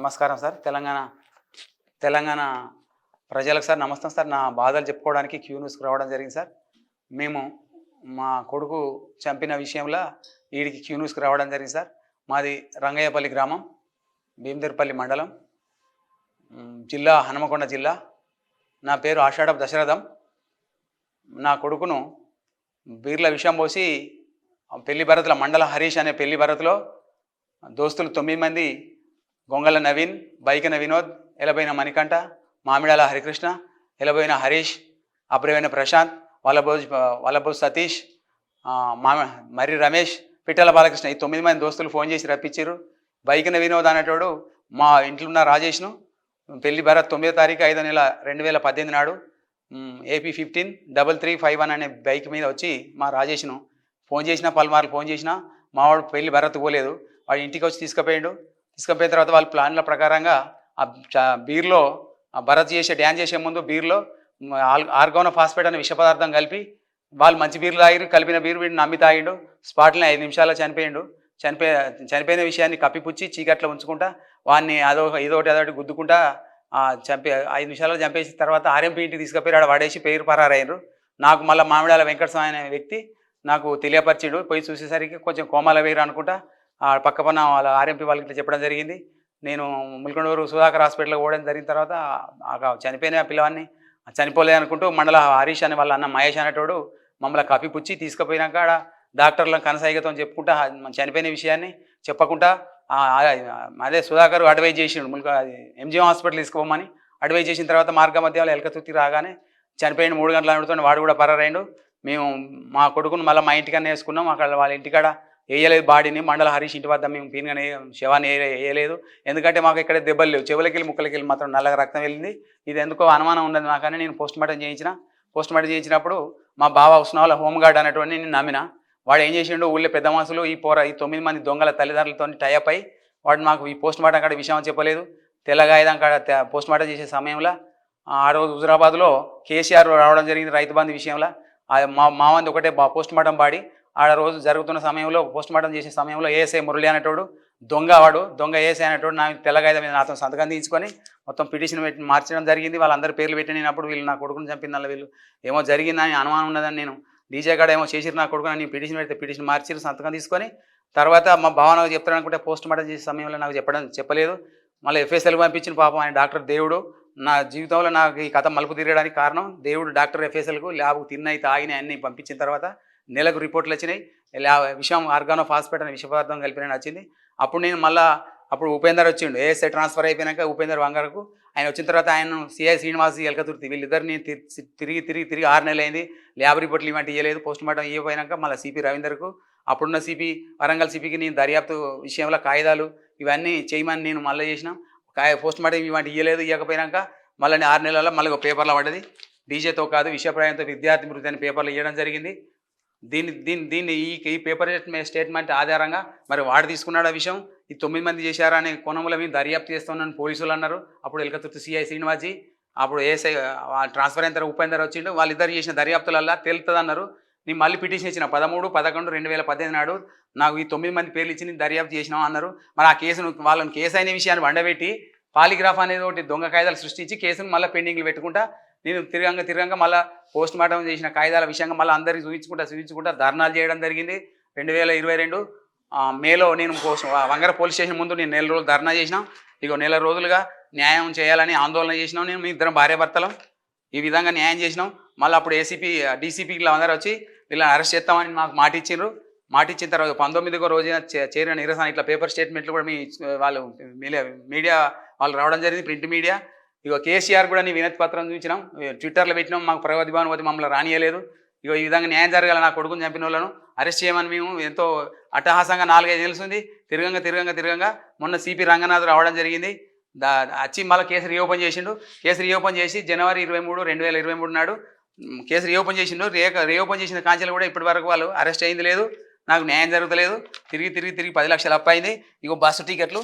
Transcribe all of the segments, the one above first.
నమస్కారం సార్. తెలంగాణ ప్రజలకు సార్ నమస్తే సార్. నా బాధలు చెప్పుకోవడానికి క్యూ న్యూస్కి రావడం జరిగింది సార్. మేము మా కొడుకు చంపిన విషయంలో ఈడికి క్యూ న్యూస్కి రావడం జరిగింది సార్. మాది రంగయ్యపల్లి గ్రామం, భీమదేర్పల్లి మండలం, జిల్లా హనుమకొండ జిల్లా. నా పేరు ఆషాఢపు దశరథం. నా కొడుకును బీర్ల విషయం పోసి పెళ్లి భరత్లో మండల హరీష్ అనే పెళ్లి భరత్లో దోస్తులు 9 మంది, గొంగళ నవీన్, బైకిన వినోద్, ఎలబైన మణికంఠ, మామిడాల హరికృష్ణ, ఎలబైన హరీష్, అబ్రవైన ప్రశాంత్, వల్లభోజ్ సతీష్, మర్రి రమేష్, పిట్టల బాలకృష్ణ, ఈ 9 మంది దోస్తులు ఫోన్ చేసి రప్పించారు. బైకిన వినోద్ అనేటోడు మా ఇంట్లో ఉన్న రాజేష్ను పెళ్లి భరత్ 9వ తారీఖు 5వ నెల 2018 నాడు AP 15-3351 అనే బైక్ మీద వచ్చి మా రాజేష్ను ఫోన్ చేసినా, పలుమార్లు ఫోన్ చేసినా మావాడు పెళ్లి భరత్ పోలేదు. వాడు ఇంటికి వచ్చి తీసుకుపోయిన తర్వాత వాళ్ళ ప్లాన్ల ప్రకారంగా బీర్లో భరత్ డ్యాన్స్ చేసే ముందు బీర్లో ఆర్గానో ఫాస్ఫేట్ అనే విష పదార్థం కలిపి వాళ్ళు మంచి బీర్లు తాగిరు. కలిపిన బీరు వీడిని నమ్మి తాగిండు. స్పాట్ని 5 నిమిషాల్లో చనిపోయిండు. చనిపోయిన విషయాన్ని కప్పిపుచ్చి చీకట్లో ఉంచుకుంటా వాడిని అదొకటి గుద్దుకుంటా 5 నిమిషాల్లో చంపేసిన తర్వాత ఆర్ఎంపీ ఇంటికి తీసుకుపోయి ఆడ వాడేసి పేరు పరారయ్యారు. నాకు మళ్ళీ మామిడాల వెంకటస్వామి అనే వ్యక్తి నాకు తెలియపరిచిండు. పోయి చూసేసరికి కొంచెం కోమాల వేరు అనుకుంటా పక్కపన్న వాళ్ళ ఆర్ఎంపీ వాళ్ళకి ఇట్లా చెప్పడం జరిగింది. నేను ముల్కొండూరు సుధాకర్ హాస్పిటల్కి పోవడం జరిగిన తర్వాత చనిపోయిన పిల్లవాడిని చనిపోలేదు అనుకుంటూ మండల హరీష్ అనే వాళ్ళ అన్న మహేష్ అనేటోడు మమ్మల్ని కప్పిపుచ్చి తీసుకుపోయినాక డాక్టర్లను కనసాయిగతో చెప్పుకుంటా చనిపోయిన విషయాన్ని చెప్పకుండా అదే సుధాకర్ అడ్వైజ్ చేసిండు MGM హాస్పిటల్ తీసుకోమని. అడ్వైజ్ చేసిన తర్వాత మార్గ మధ్యలో ఎలకతుర్తి రాగానే చనిపోయిన 3 గంటల అనుడుతో వాడు కూడా పరారైండు. మేము మా కొడుకును మళ్ళీ మా ఇంటికన్నా వేసుకున్నాం. అక్కడ వాళ్ళ ఇంటికాడ వేయలేదు బాడీని. మండల హరీష్ ఇంటి వద్ద మేము పీనుగానే శవాన్ని వేయలేదు. ఎందుకంటే మాకు ఇక్కడ దెబ్బలు లేవు. చెవులకెళ్ళి ముక్కలకెళ్ళి మాత్రం నల్లగా రక్తం వెళ్ళింది. ఇది ఎందుకో అనుమానం ఉన్నది నాకని నేను పోస్ట్మార్టం చేయించినప్పుడు మా బావ ఉస్నాల హోంగార్డ్ అనేటువంటి నేను నమ్మిన. వాడు ఏం చేసిండు, ఊళ్ళో పెద్ద మనుషులు ఈ 9 మంది దొంగల తల్లిదండ్రులతో టైఅప్ అయి వాడు మాకు ఈ పోస్ట్మార్టం కాడ విషయం చెప్పలేదు. తెల్లగాయదాం కాడ పోస్ట్మార్టం చేసే సమయంలో ఆ రోజు హుజురాబాద్లో కేసీఆర్ రావడం జరిగింది రైతు బంధు విషయంలో. మా మంది ఒకటే పోస్ట్మార్టం బాడీ ఆడ రోజు జరుగుతున్న సమయంలో పోస్ట్మార్టం చేసే సమయంలో ఏఎస్ఐ మురళి అనేటోడు దొంగ ఏఎస్ఐ అనేటోడు నా తెల్లగాయద మీద నాతో సంతకం తీసుకొని మొత్తం పిటిషన్ మార్చడం జరిగింది. వాళ్ళందరి పేర్లు పెట్టినప్పుడు వీళ్ళు నా కొడుకుని చంపిందల్ల వీళ్ళు ఏమో జరిగిందని అనుమానం ఉన్నదని నేను డీజే కాడ ఏమో చేసిరు నా కొడుకుని నేను పిటిషన్ పెడితే పిటిషన్ మార్చిరు సంతకం తీసుకొని. తర్వాత మా భావనకు చెప్తాను అనుకుంటే పోస్ట్మార్టం చేసే సమయంలో నాకు చెప్పలేదు. మళ్ళీ FSLకి పంపించిన పాపం ఆయన డాక్టర్ దేవుడు. నా జీవితంలో నాకు ఈ కథ మలుపు తిరగడానికి కారణం దేవుడు. డాక్టర్ FSLకు ల్యాబ్కు తిన్నాయి తాగినాయి అన్నీ పంపించిన తర్వాత నెలకు రిపోర్ట్లు వచ్చినాయి. విషయం ఆర్గానో ఫాస్ఫేట్ అనే విష పదార్థం కలిపిన వచ్చింది. అప్పుడు నేను అప్పుడు ఉపేందర్ వచ్చిండు. ఏఎస్ఐ ట్రాన్స్ఫర్ అయిపోయినాక ఉపేందర్ వంగారకు ఆయన వచ్చిన తర్వాత ఆయన CI శ్రీనివాస్ ఎలకతుర్తి వీళ్ళిద్దరిని తిరిగి 6 నెలలు అయింది. ల్యాబ్ రిపోర్ట్లు ఇవంటి ఇవ్వలేదు. పోస్ట్మార్టం ఇవ్వపోయినాక మళ్ళీ CP రవీందర్కు అప్పుడున్న వరంగల్ సిపికి నేను దర్యాప్తు విషయంలో కాయిదాలు ఇవన్నీ చేయమని నేను మళ్ళీ చేసిన. పోస్ట్మార్టం ఇవంటి ఇవ్వకపోయినాక మళ్ళీ 6 నెలల్లో మళ్ళీ ఒక పేపర్లో పడ్డది. డీజేతో కాదు విషప్రాయంతో విద్యార్థి మృతి అనే పేపర్లు ఇవ్వడం జరిగింది. దీన్ని ఈ పేపర్ స్టేట్మెంట్ ఆధారంగా మరి వాడు తీసుకున్నాడు ఆ విషయం. ఈ 9 మంది చేశారా అనే కోణంలో మేము దర్యాప్తు చేస్తున్నాను పోలీసులు అన్నారు. అప్పుడు ఎలకతుర్తి CI శ్రీనివాజీ అప్పుడు ఏఎస్ఐ ట్రాన్స్ఫర్ అయిన తర్వాత ఉపేందర్ వచ్చిండు. వాళ్ళిద్దరు చేసిన దర్యాప్తులల్లా తేలుతుంది అన్నారు. నేను మళ్ళీ పిటిషన్ ఇచ్చిన 13/11/2018 నాడు నాకు ఈ 9 మంది పేర్లు ఇచ్చి నేను దర్యాప్తు చేసినాం అన్నారు. మరి ఆ కేసును వాళ్ళని కేసు అయిన విషయాన్ని వండబెట్టి పాలిగ్రాఫ్ అనేది ఒకటి దొంగ కాయిదాలు సృష్టించి కేసును మళ్ళీ పెండింగ్లు పెట్టుకుంటా నేను తిరగంగా మళ్ళీ పోస్ట్మార్టం చేసిన కాయిదాల విషయంగా మళ్ళీ అందరికీ చూపించుకుంటా ధర్నాలు చేయడం జరిగింది. 2022 మేలో నేను వంగర పోలీస్ స్టేషన్ ముందు నేను 1 నెల రోజులు ధర్నా చేసినాం. నెల రోజులుగా న్యాయం చేయాలని ఆందోళన చేసినాం. మేము ఇద్దరం భార్యాభర్తలం ఈ విధంగా న్యాయం చేసినాం. మళ్ళీ అప్పుడు DCPలు అందరూ వచ్చి వీళ్ళని అరెస్ట్ చేస్తామని మాకు మాట ఇచ్చిన తర్వాత 19వ రోజున చేరిన నిరసన ఇట్లా పేపర్ స్టేట్మెంట్లు కూడా వాళ్ళు మీడియా వాళ్ళు రావడం జరిగింది, ప్రింట్ మీడియా. కేసీఆర్ కూడా నీ వినతి పత్రం చూపించినాం, ట్విట్టర్లో పెట్టినాం. మాకు ప్రగతిభవన్ పోతే మమ్మల్ని రానియలేదు. ఈ విధంగా న్యాయం జరగాలి. నా కొడుకుని చంపిన వాళ్ళను అరెస్ట్ చేయమని మేము ఎంతో అట్టహాసంగా 4-5 నిలుస్తుంది తిరగంగా మొన్న CP రంగనాథ్ రావడం జరిగింది. వచ్చి మళ్ళీ కేసు రీఓపెన్ చేసిండు. కేసు రీఓపెన్ చేసి జనవరి 23, 2023 నాడు కేసు రీఓపెన్ చేసిండు. రీఓపెన్ చేసిన కాంచెలు కూడా ఇప్పటి వరకు వాళ్ళు అరెస్ట్ అయింది లేదు. నాకు న్యాయం జరుగుతలేదు. తిరిగి 10 లక్షలు అప్పు అయింది. బస్సు టికెట్లు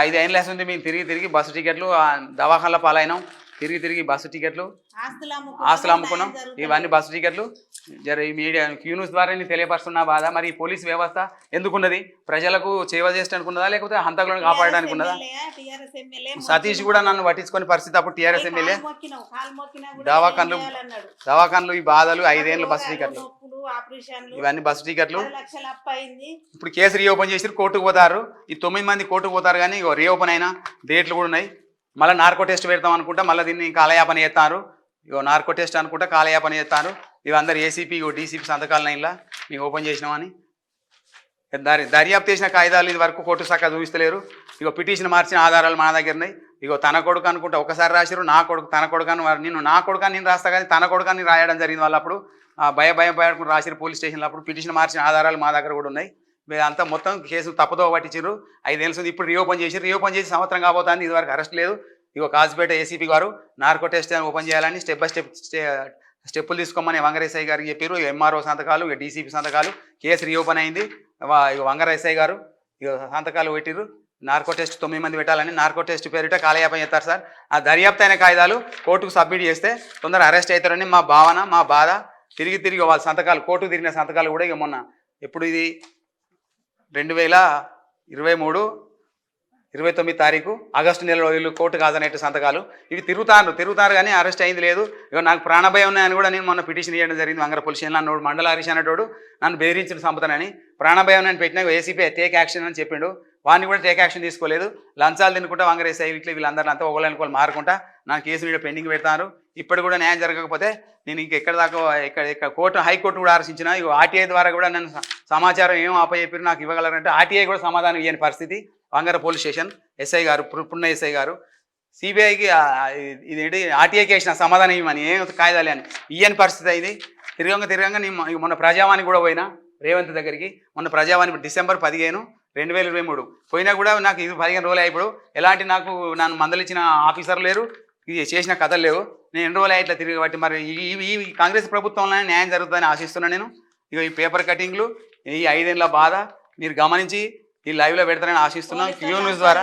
5 ఏళ్ళు వేస్తుంది. మేము తిరిగి బస్సు టికెట్లు దవాఖానలో పాలైనాం. తిరిగి బస్సు టికెట్లు ఆస్తులు ఆస్తులు అమ్ముకున్నాం ఇవన్నీ బస్సు టికెట్లు జర ఈ మీడియా క్యూ న్యూస్ ద్వారా తెలియపరుస్తున్న బాధ. మరి ఈ పోలీస్ వ్యవస్థ ఎందుకున్నది? ప్రజలకు సేవ చేసడానికి ఉన్నదా లేకపోతే హంతకులను కాపాడడానికి ఉన్నదా? సతీష్ కూడా నన్ను పట్టించుకునే పరిస్థితి అప్పుడు టీఆర్ఎస్ ఎమ్మెల్యే దవాఖాన్లు ఈ బాధలు 5 ఏళ్ళు బస్సు టికెట్లు ఇవన్నీ బస్సు టికెట్లు. ఇప్పుడు కేసు రీఓపెన్ చేసి కోర్టుకు పోతారు. ఈ 9 మంది కోర్టుకు పోతారు కానీ రీఓపెన్ అయినా డేట్లు కూడా ఉన్నాయి. మళ్ళీ నార్కో టెస్ట్ పెడతాం అనుకుంటా మళ్ళీ దీన్ని కాలయాపన చేస్తారు. నార్కో టెస్ట్ అనుకుంటా కాలయాపన చేస్తారు. ఇవి అందరు ఏసీపీ డీసీపీ సంతకాలను ఇలా మేము ఓపెన్ చేసినామని దర్యాప్తు చేసిన కాయిదాలు ఇది వరకు కోర్టు శాఖ చూపిస్తలేరు. పిటిషన్ మార్చిన ఆధారాలు మన దగ్గర ఉన్నాయి. తన కొడుకు అనుకుంటా ఒకసారి రాశారు, నా కొడుకు తన కొడుకు నేను నా కొడుకు నేను రాస్తా కానీ తన కొడుకు రాయడం జరిగింది. వాళ్ళు అప్పుడు భయపడుకుని రాశారు పోలీస్ స్టేషన్లో. అప్పుడు పిటిషన్ మార్చిన ఆధారాలు మా దగ్గర కూడా ఉన్నాయి. అంతా మొత్తం కేసు తప్పుదో పట్టించారు. 5 ఏళ్ళు ఇప్పుడు రీఓపెన్ చేసి సంవత్సరం కాబోతుంది. ఇదివరకు అరెస్ట్ లేదు. కాజుపేట ఏసీపీ గారు నార్కో టెస్ట్ ఓపెన్ చేయాలని స్టెప్ బై స్టెప్పులు తీసుకోమని వంగరేసయ్య గారికి చెప్పారు. ఎంఆర్ఓ సంతకాలు డీసీపీ సంతకాలు కేసు రీఓపెన్ అయింది. వంగరేసయ్య గారు సంతకాలు పెట్టిరు. నార్కో టెస్ట్ 9 మంది పెట్టాలని నార్కో టెస్ట్ పేరిట కాలయాపన చేస్తారు సార్. ఆ దర్యాప్తు అయిన కాయిదాలు కోర్టుకు సబ్మిట్ చేస్తే తొందరగా అరెస్ట్ అవుతారని మా భావన, మా బాధ. తిరిగి వాళ్ళ సంతకాలు కోర్టుకు తిరిగిన సంతకాలు కూడా మొన్న ఎప్పుడు ఇది 2023 29 తారీఖు ఆగస్టు నెలలో వీళ్ళు కోర్టుకు హాజరైన సంతకాలు. ఇవి తిరుగుతారు కానీ అరెస్ట్ అయింది లేదు. నాకు ప్రాణభయం ఉన్నాయని కూడా నేను మొన్న పిటిషన్ ఇవ్వడం జరిగింది. వంగర పోలీస్ స్టేషన్ నన్ను మండల హరీష్ అనేటోడు నన్ను బెదిరించిన సంపదనని ప్రాణభయం నేను పెట్టినా ఏసీపీ టేక్ యాక్షన్ అని చెప్పిండు. వాడిని కూడా టేక్ యాక్షన్ తీసుకోలేదు. లంచాలు తినుకుంటా వంగరేసాయి వీళ్ళందరూ అంతా ఒకళ్ళనుకోవాలి మారుకుంటా నాకు కేసు మీద పెండింగ్ పెడతారు. ఇప్పుడు కూడా న్యాయం జరగకపోతే నేను ఎక్కడ దాకా ఇక్కడ కోర్టు హైకోర్టు కూడా ఆలోచించిన ఆర్టీఐ ద్వారా కూడా నన్ను సమాచారం ఏం చెప్పారు నాకు ఇవ్వగలరంటే ఆర్టీఐ కూడా సమాధానం ఇవ్వని పరిస్థితి. వంగర పోలీస్ స్టేషన్ ఎస్ఐ గారు పున్న ఎస్ఐ గారు సిబిఐకి ఇదేంటి ఆర్టీఐకి వేసిన సమాధానం ఇవ్వమని ఏం కాయిదాలే అని ఇయ్యని పరిస్థితి అయింది. తిరగంగా నేను మొన్న ప్రజావాణి కూడా పోయినా రేవంత్ దగ్గరికి. మొన్న ప్రజావాణి డిసెంబర్ 15 2023 పోయినా కూడా నాకు ఇది 15 రోజులు అయిపోయి ఎలాంటి నన్ను మందలిచ్చిన ఆఫీసర్లు లేరు, ఇది చేసిన కథలు లేవు. నేను 2 రోజులు ఇట్లా తిరిగి బట్టి మరి ఈ కాంగ్రెస్ ప్రభుత్వంలోనే న్యాయం జరుగుతుందని ఆశిస్తున్నాను నేను. ఈ పేపర్ కటింగ్లు ఈ 5 ఏళ్ళ బాధ మీరు గమనించి ఈ లైవ్లో పెడతారని ఆశిస్తున్నాం క్యూ న్యూస్ ద్వారా.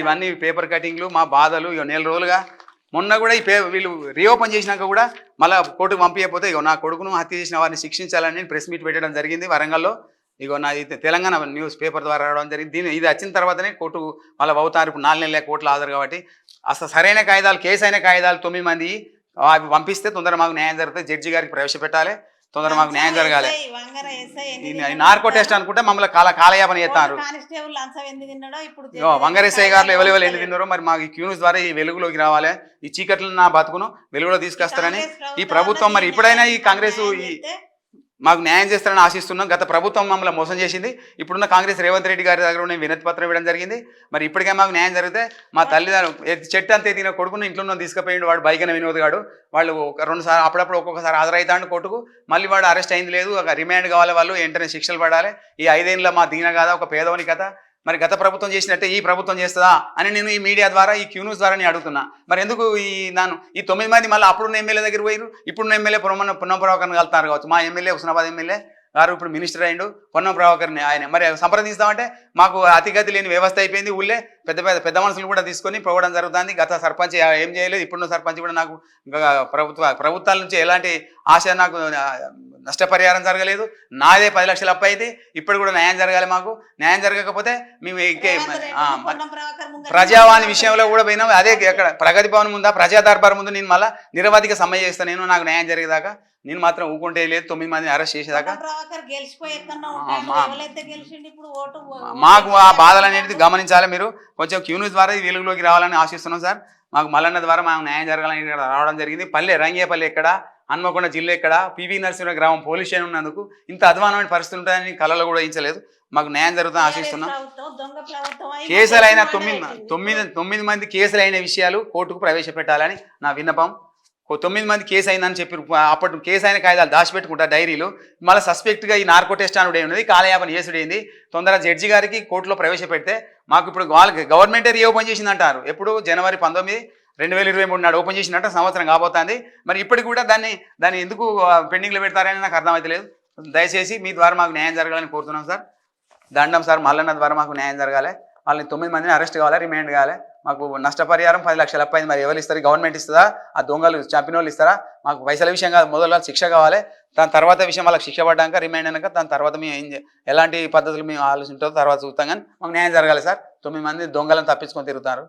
ఇవన్నీ పేపర్ కటింగ్లు మా బాధలు. నెల రోజులుగా మొన్న కూడా వీళ్ళు రీఓపెన్ చేసినాక కూడా మళ్ళీ కోర్టుకు పంపించకపోతే నా కొడుకును హత్య చేసిన వారిని శిక్షించాలని నేను ప్రెస్ మీట్ పెట్టడం జరిగింది వరంగల్లో. నాది తెలంగాణ న్యూస్ పేపర్ ద్వారా రావడం జరిగింది. ఇది వచ్చిన తర్వాతనే కోర్టు మళ్ళీ అవుతారు. ఇప్పుడు 4 నెలల కోర్టులో హాజరు కాబట్టి అసలు సరైన కాయిదాలు కేసు అయిన కాయిదాలు 9 మంది అవి పంపిస్తే తొందర మాకు న్యాయం జరుగుతుంది. జడ్జి గారికి ప్రవేశపెట్టాలి, తొందర మాకు న్యాయం జరగాలి. నార్కో టెస్ట్ అనుకుంటే మమ్మల్ని కాలయాపన చేస్తారు. వంగరేసయ్య గారు ఎవరెవరు ఎన్ని తిన్నారో మరి మాకు ఈ క్యూన్స్ ద్వారా ఈ వెలుగులోకి రావాలి. ఈ చీకట్లను నా బతుకును వెలుగులో తీసుకొస్తారని ఈ ప్రభుత్వం మరి ఇప్పుడైనా ఈ కాంగ్రెస్ మాకు న్యాయం చేస్తారని ఆశిస్తున్నాం. గత ప్రభుత్వం మమ్మల్ని మోసం చేసింది. ఇప్పుడున్న కాంగ్రెస్ రేవంత్ రెడ్డి గారి దగ్గర నేను వినతి పత్రం ఇవ్వడం జరిగింది. మరి ఇప్పటికే మాకు న్యాయం జరిగితే మా తల్లిదండ్రులు చెట్టు అంతే తిన కొడుకుని ఇంట్లో తీసుకుపోయిండు వాడు బైకన వినోద్ గాడు. వాళ్ళు 2 సార్లు అప్పుడప్పుడు ఒక్కొక్కసారి హాజరవుతాడు కోర్టుకు. మళ్ళీ వాడు అరెస్ట్ అయింది లేదు, ఒక రిమాండ్ కావాలి, వాళ్ళు వెంటనే శిక్షలు పడాలి. ఈ 5 ఏళ్ళ మా దీన కదా ఒక పేదవని కథ. మరి గత ప్రభుత్వం చేసినట్టే ఈ ప్రభుత్వం చేస్తుందా అని నేను ఈ మీడియా ద్వారా ఈ క్యూ న్యూస్ ద్వారా నేను అడుగుతున్నా. మరి ఎందుకు ఈ 9 మంది మళ్ళీ అప్పుడున్న ఎమ్మెల్యే దగ్గర పోయిరు, ఇప్పుడున్న ఎమ్మెల్యే పున్నం ప్రభాకర్ని కలుతున్నారు కావచ్చు. మా ఎమ్మెల్యే హుస్నాబాద్ ఎమ్మెల్యే గారు ఇప్పుడు మినిస్టర్ అయ్యిండు పొన్నం ప్రభాకర్ని. ఆయన మరి సంప్రదిస్తామంటే మాకు అతిగతి లేని వ్యవస్థ అయిపోయింది. ఊళ్ళే పెద్ద మనుషులు కూడా తీసుకొని పోవడం జరుగుతుంది. గత సర్పంచ్ ఏం చేయలేదు, ఇప్పుడున్న సర్పంచ్ కూడా నాకు ప్రభుత్వాల నుంచి ఎలాంటి ఆశ నాకు నష్టపరిహారం జరగలేదు. నాదే 10 లక్షలు అప్పు అయితే ఇప్పుడు కూడా న్యాయం జరగాలి. మాకు న్యాయం జరగకపోతే మేము ప్రజావాణి విషయంలో కూడా పోయినాం. అదే ఎక్కడ ప్రగతి భవన్ ముందా ప్రజా దర్బార్ ముందు నేను మళ్ళీ నిరవధిక సమ్మె చేస్తాను. నేను నాకు న్యాయం జరిగేదాకా నేను మాత్రం ఊకుంటే లేదు. 9 మందిని అరెస్ట్ చేసేదాకా మాకు ఆ బాధలు అనేది గమనించాలి. మీరు కొంచెం క్యూ న్యూస్ ద్వారా ఈ వెలుగులోకి రావాలని ఆశిస్తున్నాం సార్. మాకు మల్లన్న ద్వారా మాకు న్యాయం జరగాలని ఇక్కడ రావడం జరిగింది. రంగేపల్లి ఎక్కడ, హన్మకొండ జిల్లా ఎక్కడ, పివి నరసింహ గ్రామం పోలీస్ స్టేషన్ ఉన్నందుకు ఇంత అధ్వానమైన పరిస్థితులు ఉంటాయని కళలో కూడా ఊహించలేదు. మాకు న్యాయం జరుగుతుందని ఆశిస్తున్నాం. కేసులు అయిన 9 మంది కేసులు అయిన విషయాలు కోర్టుకు ప్రవేశపెట్టాలని నా విన్నపం. 9 మంది కేసు అయిందని చెప్పి అప్పటి కేసు అయిన కాయిదాలు దాచిపెట్టుకుంటారు డైరీలు. మళ్ళీ సస్పెక్ట్గా ఈ నార్కో టెస్ట్ అనుడే ఉన్నది, కాలయాపన చేసుడైంది. తొందరగా జడ్జి గారికి కోర్టులో ప్రవేశపెడితే మాకు ఇప్పుడు వాళ్ళకి గవర్నమెంటే రీఓపెన్ చేసింది అంటారు. ఎప్పుడు జనవరి 19 2023 నాడు ఓపెన్ చేసినట్టు సంవత్సరం కాబోతుంది. మరి ఇప్పటికి కూడా దాన్ని ఎందుకు పెండింగ్లో పెడతారని నాకు అర్థమైతలేదు. దయచేసి మీ ద్వారా మాకు న్యాయం జరగాలని కోరుతున్నాం సార్. దండం సార్. మల్లన్న ద్వారా మాకు న్యాయం జరగాలి. వాళ్ళని 9 మందిని అరెస్ట్ కావాలి, రిమాండ్ కావాలి. మాకు నష్టపరిహారం 10 లక్షలు అప్పైంది, మరి ఎవరు ఇస్తారు? గవర్నమెంట్ ఇస్తుందా? ఆ దొంగలు చంపిన వాళ్ళు ఇస్తారా? మాకు పైసల విషయం కాదు, మొదలు వాళ్ళకి శిక్ష కావాలి. దాని తర్వాత విషయం వాళ్ళకి శిక్ష పడ్డాక రిమైండ్ అయినాక దాని తర్వాత మేము ఎలాంటి పద్ధతులు మేము ఆలోచించాలో తర్వాత చూస్తాం, కానీ మాకు న్యాయం జరగాలి సార్. 9 మంది దొంగలను తప్పించుకొని తిరుగుతారు.